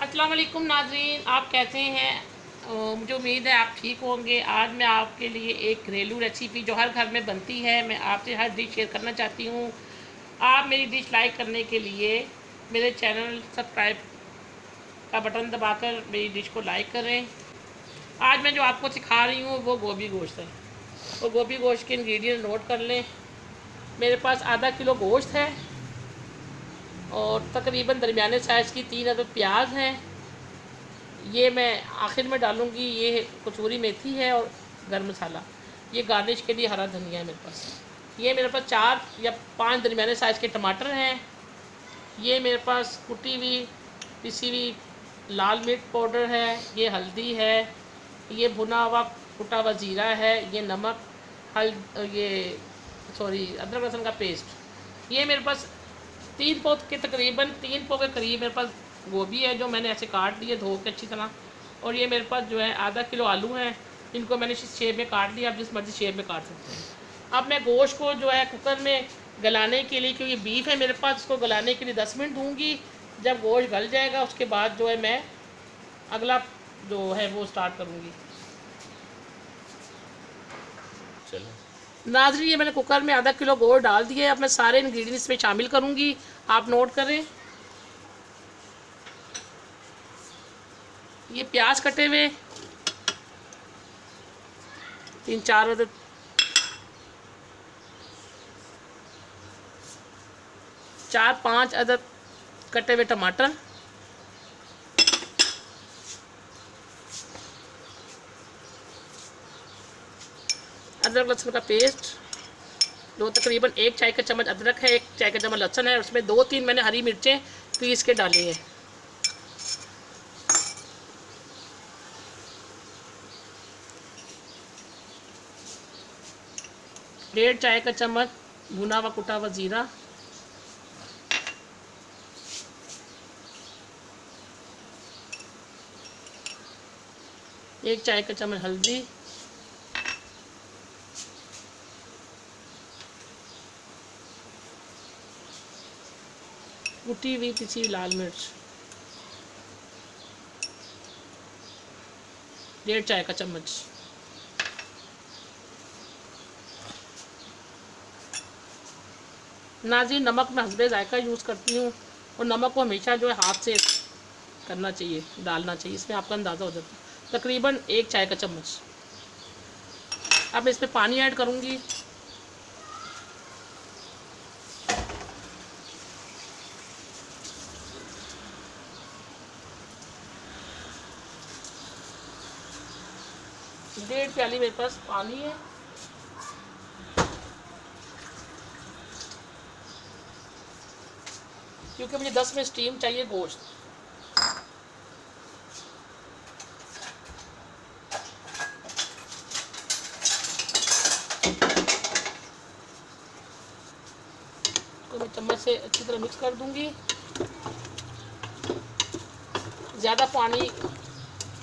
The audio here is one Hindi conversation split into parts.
अस्सलाम वालेकुम नाज़रीन, आप कैसे हैं? मुझे उम्मीद है आप ठीक होंगे। आज मैं आपके लिए एक घरेलू रेसिपी जो हर घर में बनती है, मैं आपसे हर डिश शेयर करना चाहती हूँ। आप मेरी डिश लाइक करने के लिए मेरे चैनल सब्सक्राइब का बटन दबाकर मेरी डिश को लाइक करें। आज मैं जो आपको सिखा रही हूँ वो गोभी गोश्त है। वो गोभी गोश्त के इंग्रेडिएंट नोट कर लें। मेरे पास आधा किलो गोश्त है और तकरीबन दरमियाने साइज़ की 3 अदद प्याज हैं। ये मैं आखिर में डालूँगी। ये कसूरी मेथी है और गरम मसाला। ये गार्निश के लिए हरा धनिया है मेरे पास। ये मेरे पास 4 या 5 दरमियाने साइज़ के टमाटर हैं। ये मेरे पास कुटी हुई पिसी हुई लाल मिर्च पाउडर है। ये हल्दी है। ये भुना हुआ कुटा हुआ ज़ीरा है। ये नमक ये अदरक लहसुन का पेस्ट। ये मेरे पास 3 पौ के तकरीबन 3 पौ के करीब मेरे पास गोभी है जो मैंने ऐसे काट दिए धो के अच्छी तरह। और ये मेरे पास जो है आधा किलो आलू हैं, इनको मैंने इस शेप में काट लिया। आप जिस मर्ज़ी शेप में काट सकते हैं। अब मैं गोश्त को जो है कुकर में गलाने के लिए, क्योंकि बीफ है मेरे पास, इसको गलाने के लिए 10 मिनट दूँगी। जब गोश्त गल जाएगा उसके बाद जो है मैं अगला जो है वो स्टार्ट करूँगी। चलो नाज़रीन, ये मैंने कुकर में आधा किलो गोश्त डाल दिया। अब मैं सारे इंग्रेडिएंट्स इसमें शामिल करूँगी, आप नोट करें। ये प्याज कटे हुए 3-4 अदद, चार 5 अदद कटे हुए टमाटर, अदरक लहसुन का पेस्ट, दो तकरीबन 1 चाय का चम्मच अदरक है, 1 चाय का चम्मच लहसुन है। उसमें 2-3 मैंने हरी मिर्चें पीस के डाली हैं। डेढ़ चाय का चम्मच भुना हुआ कुटा हुआ ज़ीरा, 1 चाय का चम्मच हल्दी, कुटी हुई पिसी हुई लाल मिर्च, 1.5 चाय का चम्मच। नाज़रीन, नमक मैं हस्बे ज़ायका यूज़ करती हूँ और नमक को हमेशा जो है हाथ से करना चाहिए, डालना चाहिए, इसमें आपका अंदाज़ा हो जाता है। तकरीबन 1 चाय का चम्मच। अब मैं इसमें पानी ऐड करूँगी। डेढ़ प्याली मेरे पास पानी है। क्योंकि मुझे 10 मिनट स्टीम चाहिए गोश्त। तो मैं चम्मच से अच्छी तरह मिक्स कर दूंगी। ज़्यादा पानी,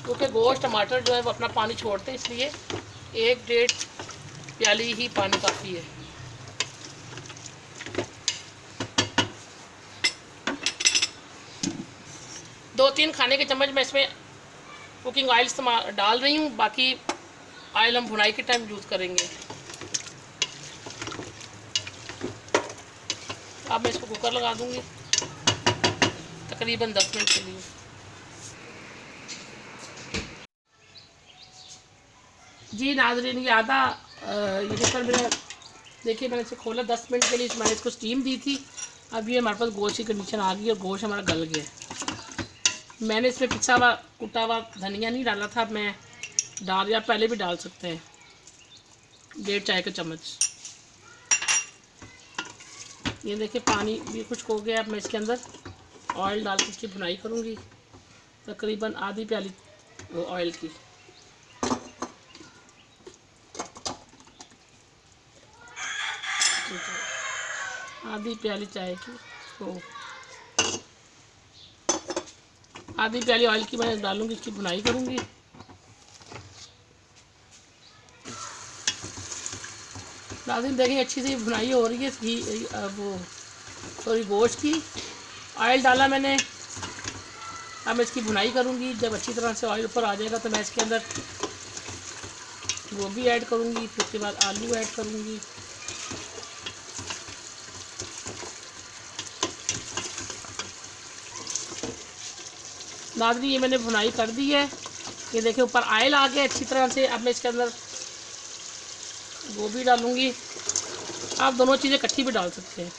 क्योंकि गोश्त टमाटर जो है वो अपना पानी छोड़ते हैं, इसलिए 1-1.5 प्याली ही पानी काफ़ी है। दो 3 खाने के चम्मच मैं इसमें कुकिंग ऑयल डाल रही हूँ। बाकी ऑयल हम भुनाई के टाइम यूज़ करेंगे। अब मैं इसको कुकर लगा दूँगी तकरीबन 10 मिनट के लिए। जी नाज़रीन, ये कुकर मेरा देखिए, मैंने इसे खोला 10 मिनट के लिए, मैंने इसको स्टीम दी थी। अब ये हमारे पास गोश्त की कंडीशन आ गई और गोश्त हमारा गल गया। मैंने इसमें पिसा हुआ कुटा हुआ धनिया नहीं डाला था, अब मैं या पहले भी डाल सकते हैं। 1.5 चाय का चम्मच। ये देखिए पानी भी खुश्क हो गया। अब मैं इसके अंदर ऑयल डाल के इसकी भुनाई करूँगी, तकरीबन आधी प्याली वो ऑयल की। आधी प्याली चाय की, तो आधी प्याली ऑयल की मैं डालूँगी, इसकी भुनाई करूँगी। नाज़रीन देखिए, अच्छी सी भुनाई हो रही है वो गोश्त की। ऑयल डाला मैंने, अब मैं इसकी भुनाई करूँगी। जब अच्छी तरह से ऑयल ऊपर आ जाएगा तो मैं इसके अंदर गोभी ऐड करूँगी, फिर उसके बाद आलू ऐड करूँगी। नाज़रीन, ये मैंने भुनाई कर दी है। ये देखिए ऊपर ऑयल आ गया अच्छी तरह से। अब मैं इसके अंदर गोभी डालूँगी। आप दोनों चीज़ें इकट्ठी भी डाल सकते हैं।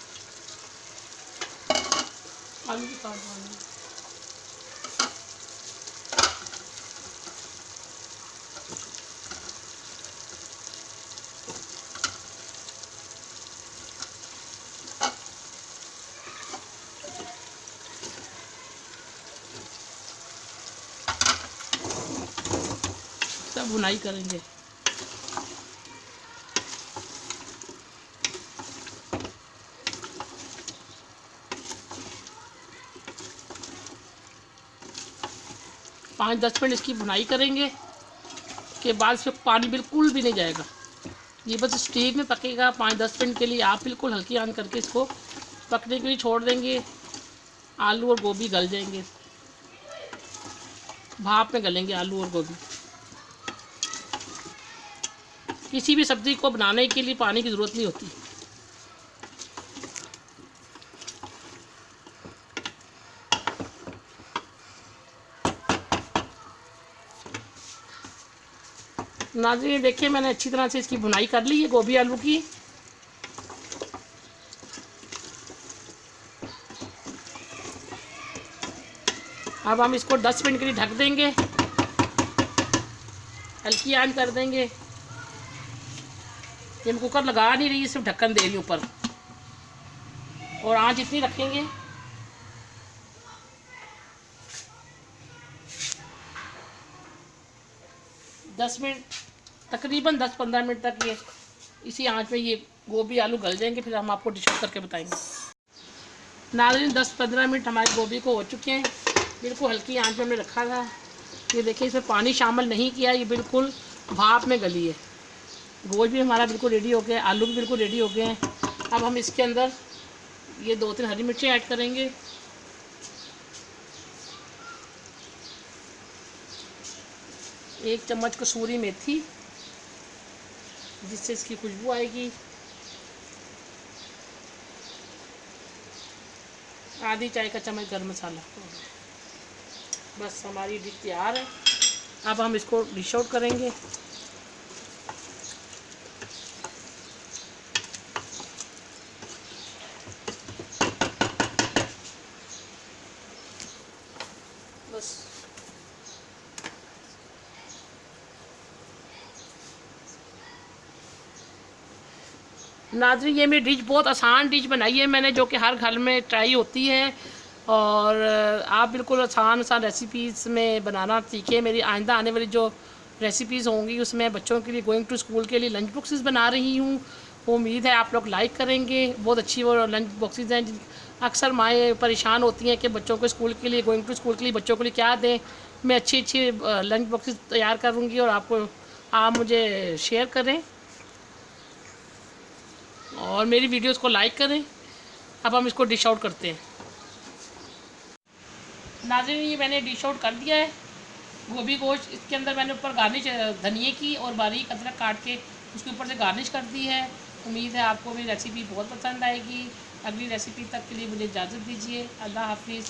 आलू की काट डालूँगी। सब भुनाई करेंगे। पाँच 10 मिनट इसकी भुनाई करेंगे के बाद इसमें पानी बिल्कुल भी नहीं जाएगा। ये बस स्टीम में पकेगा 5-10 मिनट के लिए। आप बिल्कुल हल्की आंच करके इसको पकने के लिए छोड़ देंगे। आलू और गोभी गल जाएंगे, भाप में गलेंगे आलू और गोभी। किसी भी सब्ज़ी को बनाने के लिए पानी की ज़रूरत नहीं होती। नाज़रीन, देखिए मैंने अच्छी तरह से इसकी भुनाई कर ली है गोभी आलू की। अब हम इसको 10 मिनट के लिए ढक देंगे, हल्की आंच कर देंगे। ये मैं कुकर लगा नहीं रही, सिर्फ ढक्कन दे रही हूँ ऊपर, और आंच इतनी रखेंगे 10 मिनट, तकरीबन 10-15 मिनट तक ये इसी आंच में ये गोभी आलू गल जाएंगे। फिर हम आपको डिश आउट करके बताएंगे। नाज़रीन, 10-15 मिनट हमारी गोभी को हो चुके हैं। बिल्कुल हल्की आंच में हमने रखा था। ये देखिए इसमें पानी शामिल नहीं किया, ये बिल्कुल भाप में गली है। गोश्त भी हमारा बिल्कुल रेडी हो गया, आलू भी बिल्कुल रेडी हो गए हैं। अब हम इसके अंदर ये 2-3 हरी मिर्चें ऐड करेंगे। एक चम्मच कसूरी मेथी, जिससे इसकी खुशबू आएगी। आधी चाय का चम्मच गरम मसाला। बस हमारी डिश तैयार है। अब हम इसको डिश आउट करेंगे। बस नाज़रीन, ये मेरी डिश बहुत आसान डिश बनाई है मैंने, जो कि हर घर में ट्राई होती है। और आप बिल्कुल आसान रेसिपीज़ में बनाना सीखें। मेरी आइंदा आने वाली जो रेसिपीज़ होंगी उसमें बच्चों के लिए गोइंग टू स्कूल के लिए लंच बॉक्सेस बना रही हूँ। उम्मीद है आप लोग लाइक करेंगे। बहुत अच्छी वो लंच बॉक्सेस हैं। अक्सर माएँ परेशान होती हैं कि बच्चों को स्कूल के लिए, गोइंग टू स्कूल के लिए बच्चों के लिए क्या दें। मैं अच्छी लंच बॉक्सेस तैयार करूँगी और आप मुझे शेयर करें और मेरी वीडियोस को लाइक करें। अब हम इसको डिश आउट करते हैं। नाज़रीन, ये मैंने डिश आउट कर दिया है गोभी गोश्त। इसके अंदर मैंने ऊपर गार्निश धनिए की और बारीक अदरक काट के उसके ऊपर से गार्निश कर दी है। उम्मीद है आपको मेरी रेसिपी बहुत पसंद आएगी। अगली रेसिपी तक के लिए मुझे इजाज़त दीजिए। अल्लाह हाफिज़।